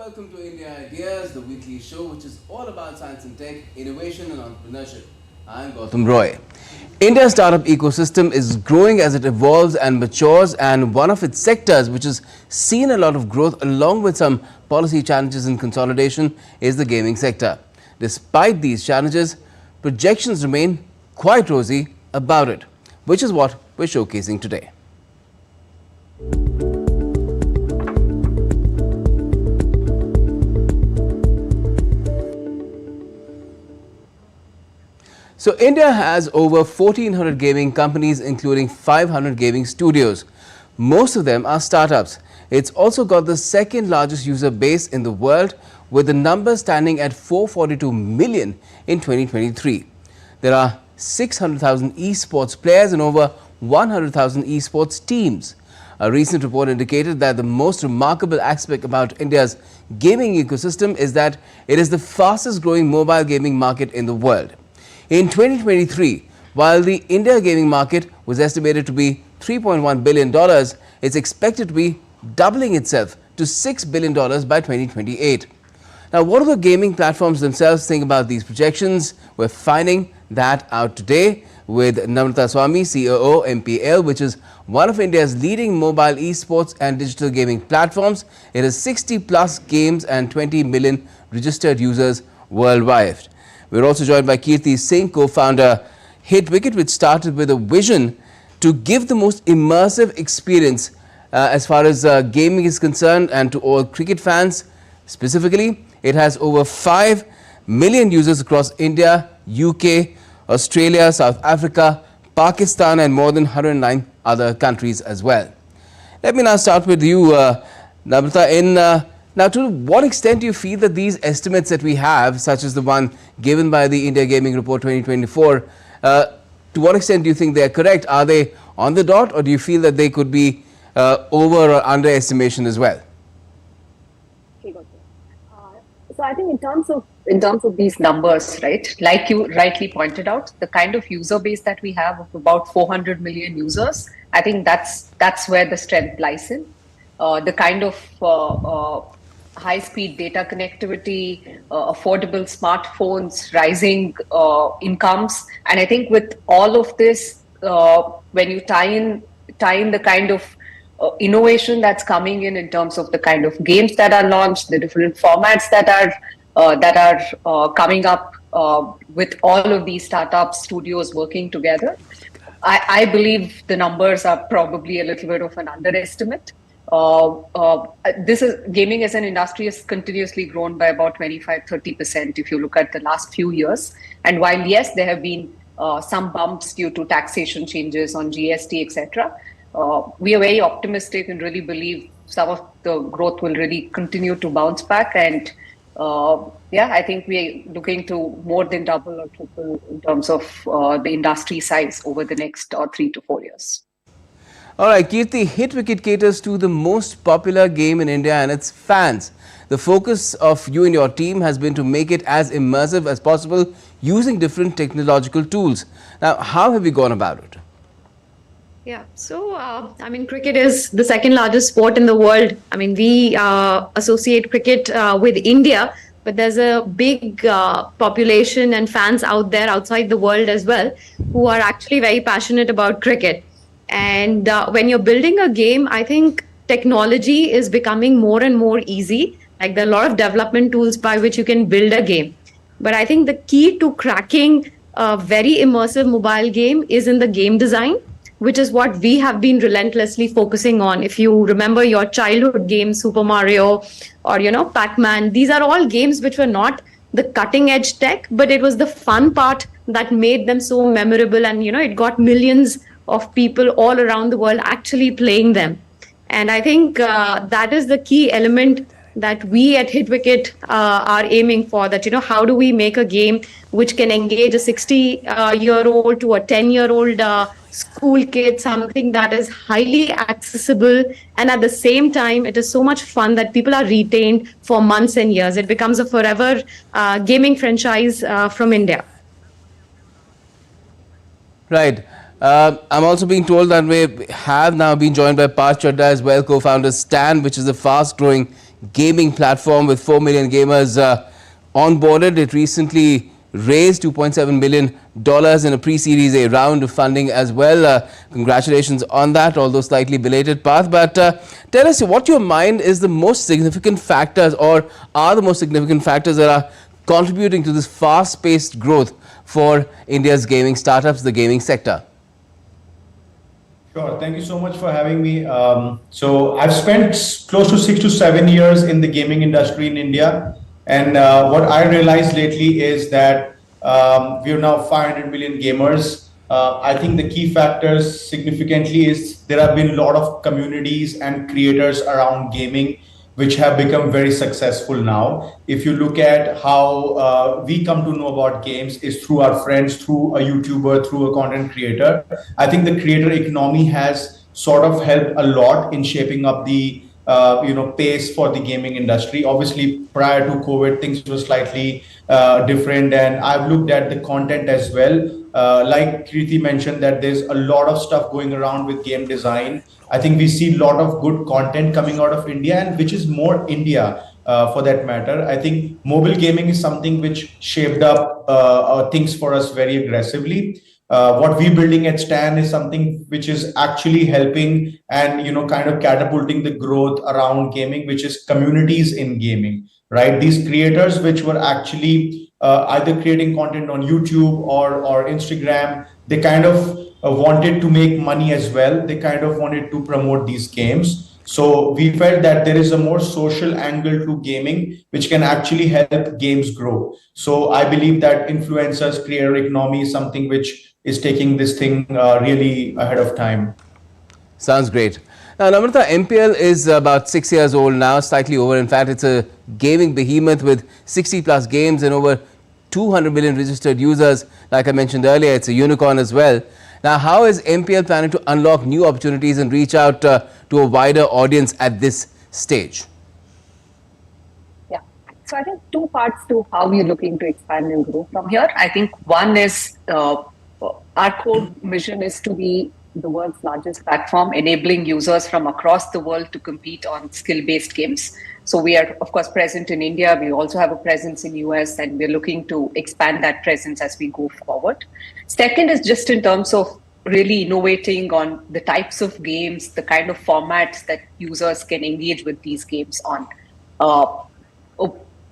welcome to India Ideas, the weekly show which is all about science and tech, innovation and entrepreneurship. I'm Gautam Roy. India's startup ecosystem is growing as it evolves and matures, and one of its sectors which has seen a lot of growth along with some policy challenges and consolidation is the gaming sector. Despite these challenges, projections remain quite rosy about it, which is what we're showcasing today. So India has over 1,400 gaming companies, including 500 gaming studios. Most of them are startups. It's also got the second largest user base in the world, with the number standing at 442 million in 2023. There are 600,000 esports players and over 100,000 esports teams. A recent report indicated that the most remarkable aspect about India's gaming ecosystem is that it is the fastest growing mobile gaming market in the world. In 2023, while the India gaming market was estimated to be $3.1 billion, it's expected to be doubling itself to $6 billion by 2028. Now, what do the gaming platforms themselves think about these projections? We're finding that out today with Namrata Swamy, COO, MPL, which is one of India's leading mobile esports and digital gaming platforms. It has 60 plus games and 20 million registered users worldwide. We're also joined by Kirti Singh, co-founder HitWicket, which started with a vision to give the most immersive experience as far as gaming is concerned, and to all cricket fans specifically. It has over 5 million users across India, UK, Australia, South Africa, Pakistan and more than 109 other countries as well. Let me now start with you, Namrata. Now, to what extent do you feel that these estimates that we have, such as the one given by the India Gaming Report 2024, to what extent do you think they are correct? Are they on the dot, or do you feel that they could be over or underestimation as well? So I think in terms of these numbers, right, like you rightly pointed out, the kind of user base that we have of about 400 million users, I think that's where the strength lies in. The kind of high-speed data connectivity, affordable smartphones, rising incomes, and I think with all of this, when you tie in the kind of innovation that's coming in terms of the kind of games that are launched, the different formats that are coming up with all of these startup studios working together, I believe the numbers are probably a little bit of an underestimate. Gaming as an industry has continuously grown by about 25-30% if you look at the last few years. And while yes, there have been some bumps due to taxation changes on GST, etc., we are very optimistic and really believe some of the growth will really continue to bounce back. And I think we're looking to more than double or triple in terms of the industry size over the next 3 to 4 years. All right, Kirti, HitWicket caters to the most popular game in India and its fans. The focus of you and your team has been to make it as immersive as possible using different technological tools. Now, how have you gone about it? Yeah, so cricket is the second largest sport in the world. I mean, we associate cricket with India, but there's a big population and fans out there outside the world as well who are actually very passionate about cricket. And when you're building a game, I think technology is becoming more and more easy. Like, there are a lot of development tools by which you can build a game. But I think the key to cracking a very immersive mobile game is in the game design, which is what we have been relentlessly focusing on. If you remember your childhood games, Super Mario or, Pac-Man, these are all games which were not the cutting edge tech, but it was the fun part that made them so memorable. And, it got millions of people all around the world actually playing them. And I think that is the key element that we at HitWicket are aiming for, that, how do we make a game which can engage a 60-year-old to a 10-year-old school kid, something that is highly accessible, and at the same time, it is so much fun that people are retained for months and years. It becomes a forever gaming franchise from India. Right. I'm also being told that we have now been joined by Parth Chadda as well, co-founder Stan, which is a fast-growing gaming platform with 4 million gamers onboarded. It recently raised $2.7 million in a pre-Series A round of funding as well. Congratulations on that, although slightly belated path. But tell us what your mind is the most significant factors, or are the most significant factors that are contributing to this fast-paced growth for India's gaming startups, the gaming sector. Sure. Thank you so much for having me. So I've spent close to 6 to 7 years in the gaming industry in India. And what I realized lately is that we're now 500 million gamers. I think the key factors significantly is there have been a lot of communities and creators around gaming which have become very successful now. If you look at how we come to know about games is through our friends, through a YouTuber, through a content creator. I think the creator economy has sort of helped a lot in shaping up the pace for the gaming industry. Obviously, prior to COVID, things were slightly different, and I've looked at the content as well. Like Kriti mentioned, that there's a lot of stuff going around with game design. I think we see a lot of good content coming out of India, and which is more India for that matter. I think mobile gaming is something which shaped up things for us very aggressively. What we're building at Stan is something which is actually helping and kind of catapulting the growth around gaming, which is communities in gaming, right? These creators which were actually either creating content on YouTube or Instagram, they kind of wanted to make money as well. They kind of wanted to promote these games. So we felt that there is a more social angle to gaming, which can actually help games grow. So I believe that influencers, creator economy is something which is taking this thing really ahead of time. Sounds great. Now, Namrata, MPL is about 6 years old now, slightly over. In fact, it's a gaming behemoth with 60 plus games and over 200 million registered users. Like I mentioned earlier, it's a unicorn as well. Now, how is MPL planning to unlock new opportunities and reach out to a wider audience at this stage? Yeah. So I think two parts to how we're looking to expand and grow from here. I think one is our core mission is to be the world's largest platform, enabling users from across the world to compete on skill-based games. So we are, of course, present in India. We also have a presence in US, and we're looking to expand that presence as we go forward. Second is just in terms of really innovating on the types of games, the kind of formats that users can engage with these games on.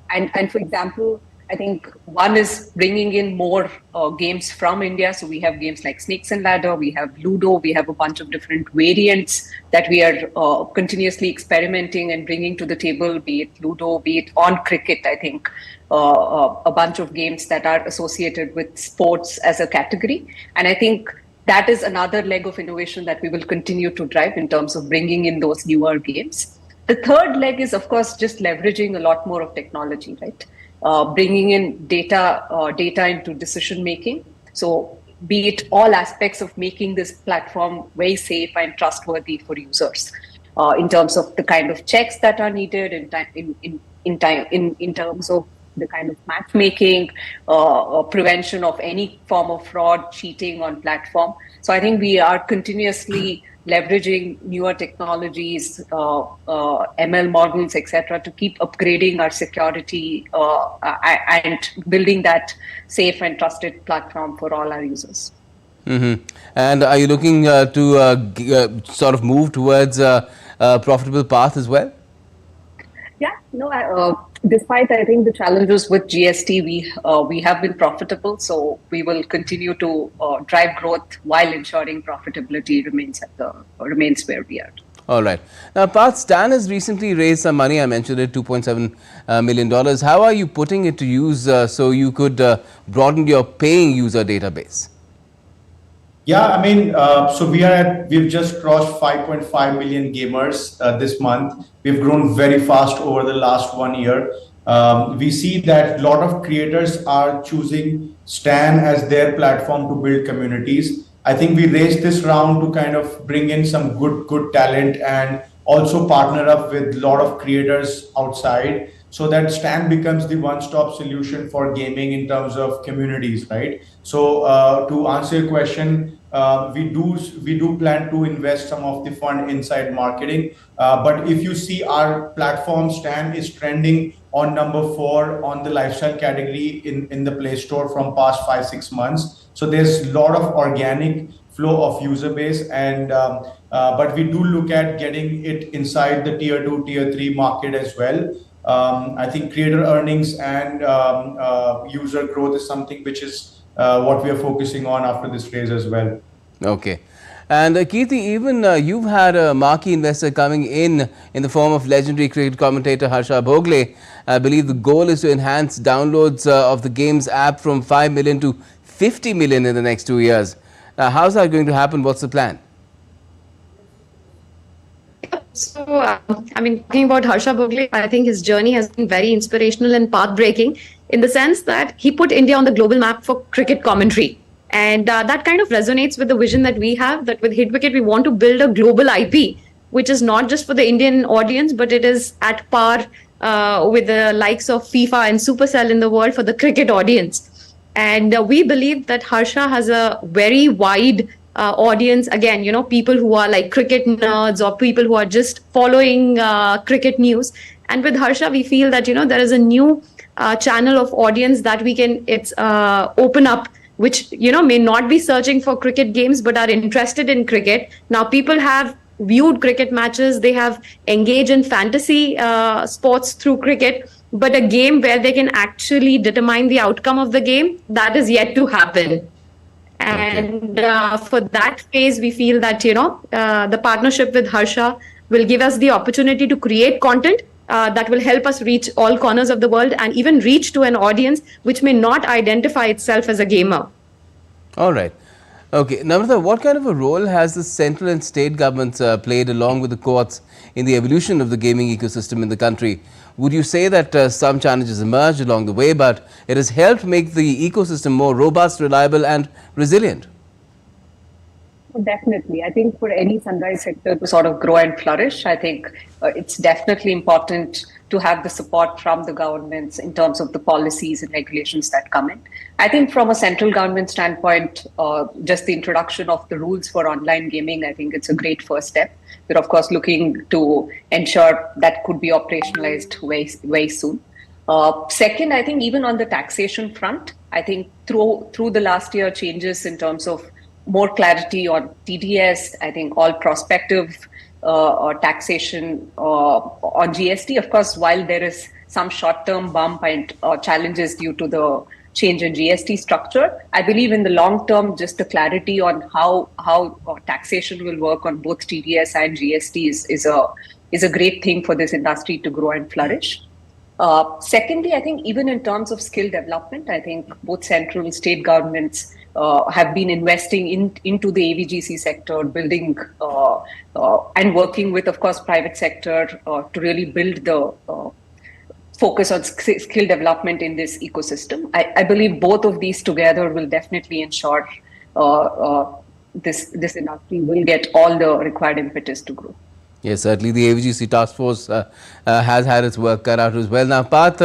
And for example, I think one is bringing in more games from India. So we have games like Snakes and Ladder, we have Ludo, we have a bunch of different variants that we are continuously experimenting and bringing to the table, be it Ludo, be it on cricket. I think a bunch of games that are associated with sports as a category. And I think that is another leg of innovation that we will continue to drive in terms of bringing in those newer games. The third leg is, of course, just leveraging a lot more of technology, right? Bringing in data into decision making. So be it all aspects of making this platform very safe and trustworthy for users, in terms of the kind of checks that are needed, in terms of the kind of matchmaking, prevention of any form of fraud, cheating on platform. So I think we are continuously leveraging newer technologies, ML models, etc., to keep upgrading our security and building that safe and trusted platform for all our users. Mm-hmm. And are you looking to sort of move towards a profitable path as well? Yeah, no, despite, I think, the challenges with GST, we have been profitable. So we will continue to drive growth while ensuring profitability remains where we are. All right. Now, Parth, Stan has recently raised some money. I mentioned it, $2.7 million. How are you putting it to use so you could broaden your paying user database? Yeah, I mean, so we've just crossed 5.5 million gamers this month. We've grown very fast over the last 1 year. We see that a lot of creators are choosing Stan as their platform to build communities. I think we raised this round to kind of bring in some good talent and also partner up with a lot of creators outside, so that Stan becomes the one-stop solution for gaming in terms of communities, right? So to answer your question, we do plan to invest some of the fund inside marketing. But if you see, our platform Stan is trending on number 4 on the lifestyle category in the Play Store from past 5-6 months. So there's a lot of organic flow of user base, and but we do look at getting it inside the tier 2, tier 3 market as well. I think creator earnings and user growth is something which is what we are focusing on after this phase as well. Okay. And Kirti, even you've had a marquee investor coming in the form of legendary cricket commentator Harsha Bhogle. I believe the goal is to enhance downloads of the game's app from 5 million to 50 million in the next 2 years. How's that going to happen? What's the plan? So, I mean, talking about Harsha Bhogle, I think his journey has been very inspirational and path-breaking in the sense that he put India on the global map for cricket commentary. And that kind of resonates with the vision that we have, that with Hit Wicket, we want to build a global IP, which is not just for the Indian audience, but it is at par with the likes of FIFA and Supercell in the world for the cricket audience. And we believe that Harsha has a very wide audience, again, people who are like cricket nerds or people who are just following cricket news. And with Harsha, we feel that, there is a new channel of audience that we can open up, which, may not be searching for cricket games, but are interested in cricket. Now, people have viewed cricket matches, they have engaged in fantasy sports through cricket, but a game where they can actually determine the outcome of the game, that is yet to happen. And for that phase, we feel that, the partnership with Harsha will give us the opportunity to create content that will help us reach all corners of the world and even reach to an audience which may not identify itself as a gamer. All right. Okay. Namrata, what kind of a role has the central and state governments played along with the courts in the evolution of the gaming ecosystem in the country? Would you say that some challenges emerged along the way, but it has helped make the ecosystem more robust, reliable and resilient? Definitely. I think for any sunrise sector to sort of grow and flourish, I think it's definitely important to have the support from the governments in terms of the policies and regulations that come in. I think from a central government standpoint, just the introduction of the rules for online gaming, I think it's a great first step. We're of course looking to ensure that could be operationalized very soon. Second, I think even on the taxation front, I think through the last year changes in terms of more clarity on TDS, I think all prospective taxation on GST. Of course, while there is some short-term bump and challenges due to the change in GST structure, I believe in the long term, just the clarity on how taxation will work on both TDS and GST is a great thing for this industry to grow and flourish. Secondly, I think even in terms of skill development, I think both central and state governments have been investing into the AVGC sector, building and working with, of course, private sector to really build the focus on skill development in this ecosystem. I believe both of these together will definitely ensure this industry will get all the required impetus to grow. Yes, certainly the AVGC task force has had its work cut out as well. Now, Parth,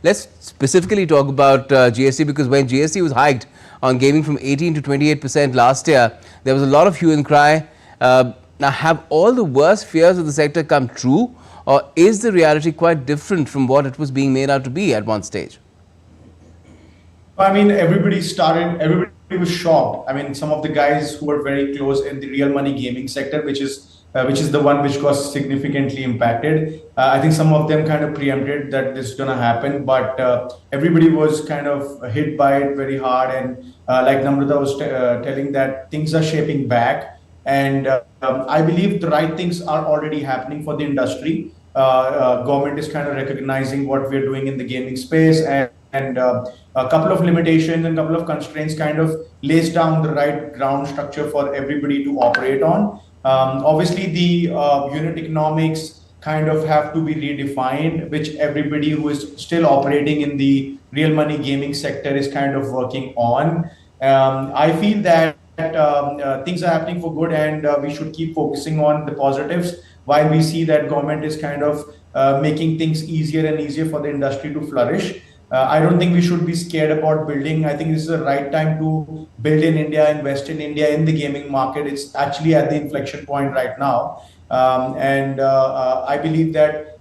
let's specifically talk about GST, because when GST was hiked on gaming from 18 to 28% last year, there was a lot of hue and cry. Now, have all the worst fears of the sector come true, or is the reality quite different from what it was being made out to be at one stage? I mean, everybody was shocked. I mean, some of the guys who were very close in the real money gaming sector, which is the one which got significantly impacted. I think some of them kind of preempted that this is going to happen, but everybody was kind of hit by it very hard. And like Namrata was telling, that things are shaping back. And I believe the right things are already happening for the industry. Government is kind of recognizing what we're doing in the gaming space, and a couple of limitations and a couple of constraints kind of lays down the right ground structure for everybody to operate on. Obviously, the unit economics kind of have to be redefined, which everybody who is still operating in the real money gaming sector is kind of working on. I feel that things are happening for good, and we should keep focusing on the positives while we see that government is kind of making things easier and easier for the industry to flourish. I don't think we should be scared about building. I think this is the right time to build in India, invest in India in the gaming market. It's actually at the inflection point right now. I believe that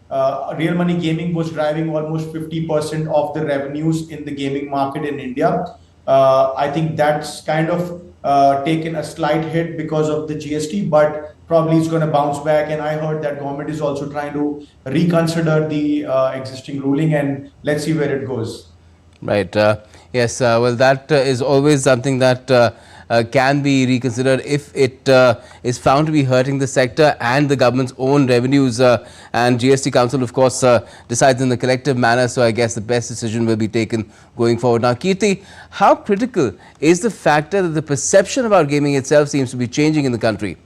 real money gaming was driving almost 50% of the revenues in the gaming market in India. I think that's kind of taken a slight hit because of the GST, but probably it's going to bounce back. And I heard that government is also trying to reconsider the existing ruling, and let's see where it goes. Right. Yes. Well, that is always something that can be reconsidered if it is found to be hurting the sector and the government's own revenues. And GST Council, of course, decides in the collective manner. So I guess the best decision will be taken going forward. Now, Kirti, how critical is the factor that the perception about gaming itself seems to be changing in the country?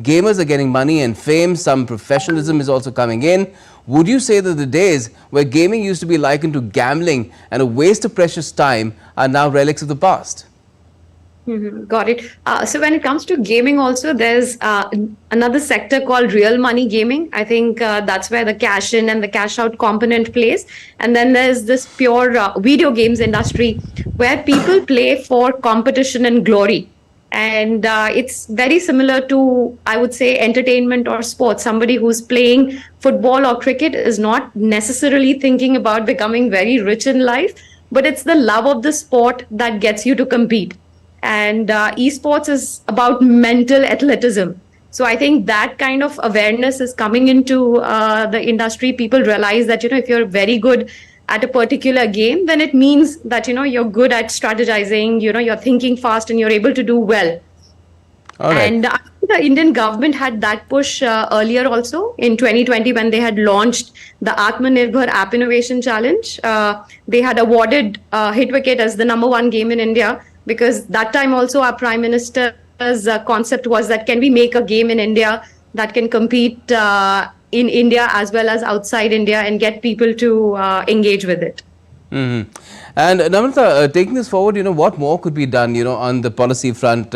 Gamers are getting money and fame. Some professionalism is also coming in. Would you say that the days where gaming used to be likened to gambling and a waste of precious time are now relics of the past? Got it. So when it comes to gaming also, there's another sector called real money gaming. I think that's where the cash in and the cash out component plays. And then there's this pure video games industry where people play for competition and glory. And it's very similar to, I would say, entertainment or sports. Somebody who's playing football or cricket is not necessarily thinking about becoming very rich in life, but it's the love of the sport that gets you to compete. And esports is about mental athleticism. So I think that kind of awareness is coming into the industry. People realize that, if you're very good at a particular game, then it means that, you're good at strategizing, you're thinking fast and you're able to do well. All right. And I think the Indian government had that push earlier also in 2020 when they had launched the Atmanirbhar App Innovation Challenge. They had awarded Hitwicket as the #1 game in India, because that time also our Prime Minister's concept was that can we make a game in India that can compete in India as well as outside India and get people to engage with it. Mm-hmm. And Namrata, taking this forward, what more could be done, on the policy front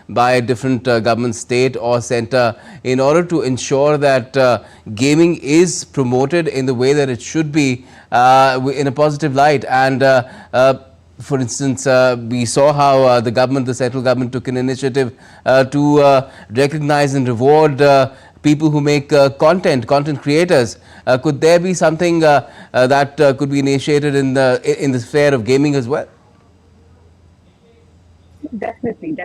by different government, state or center, in order to ensure that gaming is promoted in the way that it should be, in a positive light? And for instance, we saw how the central government took an initiative to recognize and reward people who make content creators. Could there be something that could be initiated in the sphere of gaming as well? Definitely.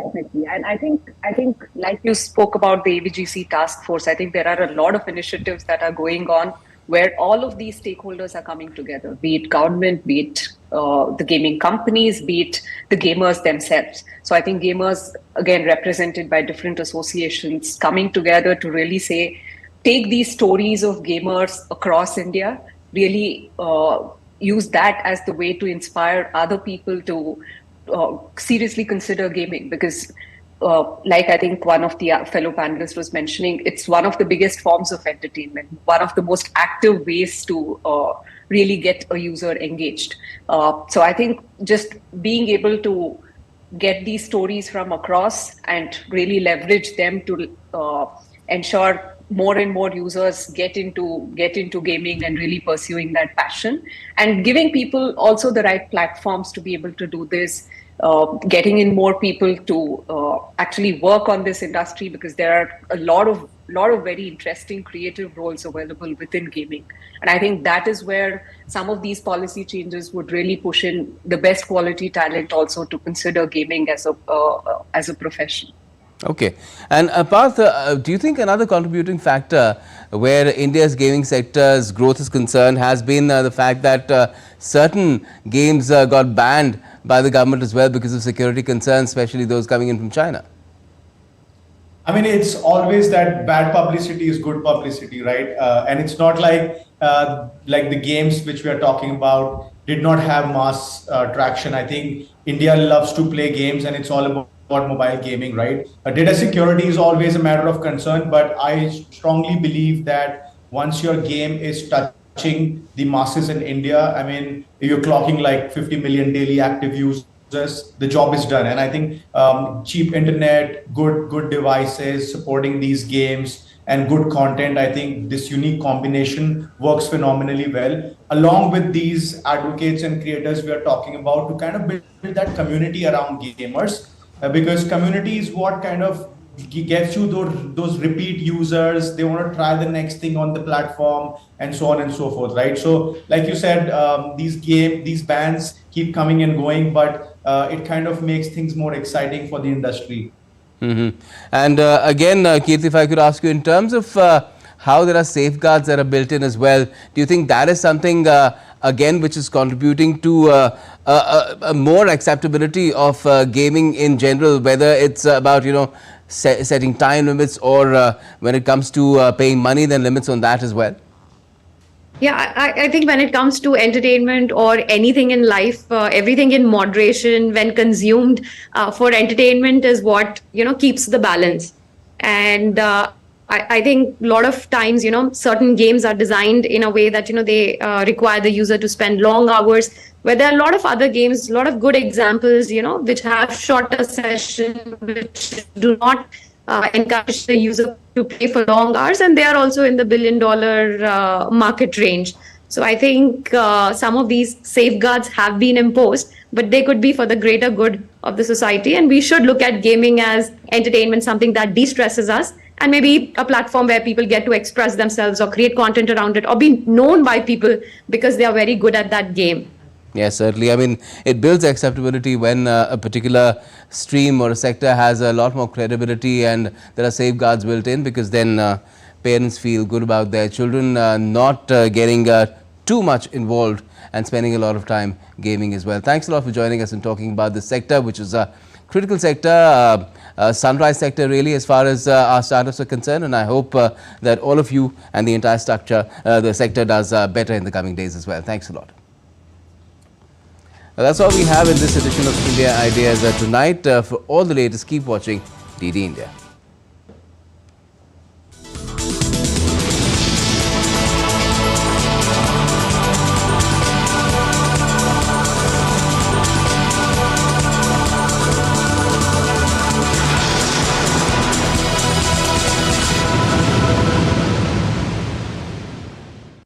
And I think like you spoke about the AVGC task force, I think there are a lot of initiatives that are going on where all of these stakeholders are coming together, be it government, be it the gaming companies, be it the gamers themselves. So I think gamers, again, represented by different associations, coming together to really take these stories of gamers across India, really use that as the way to inspire other people to seriously consider gaming. Because like I think one of the fellow panelists was mentioning, it's one of the biggest forms of entertainment, one of the most active ways to really get a user engaged. So I think just being able to get these stories from across and really leverage them to ensure more and more users get into gaming and really pursuing that passion, and giving people also the right platforms to be able to do this. Getting in more people to actually work on this industry, because there are a lot of very interesting creative roles available within gaming. And I think that is where some of these policy changes would really push in the best quality talent also to consider gaming as a profession. Okay. And Parth, do you think another contributing factor where India's gaming sector's growth is concerned has been the fact that certain games got banned by the government as well because of security concerns, especially those coming in from China? I mean, it's always that bad publicity is good publicity, right? And it's not like the games which we are talking about did not have mass traction. I think India loves to play games, and it's all about mobile gaming, right? Data security is always a matter of concern, but I strongly believe that once your game is touching the masses in India, I mean, you're clocking like 50 million daily active users, the job is done. And I think cheap internet, good devices supporting these games, and good content, I think this unique combination works phenomenally well. Along with these advocates and creators we are talking about, to kind of build that community around gamers, because community is what kind of gets you those repeat users. They want to try the next thing on the platform and so on and so forth, right? So like you said, these bans keep coming and going, but it kind of makes things more exciting for the industry. And again, Keith, if I could ask you in terms of how there are safeguards that are built in as well, do you think that is something again which is contributing to a more acceptability of gaming in general, whether it's about setting time limits, or when it comes to paying money, then limits on that as well? Yeah, I think when it comes to entertainment or anything in life, everything in moderation when consumed for entertainment is what, keeps the balance. And I think a lot of times, certain games are designed in a way that, they require the user to spend long hours, where there are a lot of other games, a lot of good examples, which have shorter session, which do not encourage the user to play for long hours, and they are also in the $1 billion market range. So I think some of these safeguards have been imposed, but they could be for the greater good of the society. And we should look at gaming as entertainment, something that de-stresses us, and maybe a platform where people get to express themselves or create content around it, or be known by people because they are very good at that game. Yes, certainly. I mean, it builds acceptability when a particular stream or a sector has a lot more credibility and there are safeguards built in, because then parents feel good about their children not getting too much involved and spending a lot of time gaming as well. Thanks a lot for joining us and talking about this sector, which is a critical sector, sunrise sector really, as far as our startups are concerned. And I hope that all of you and the entire structure, the sector does better in the coming days as well. Thanks a lot. That's all we have in this edition of India Ideas tonight. For all the latest, keep watching DD India.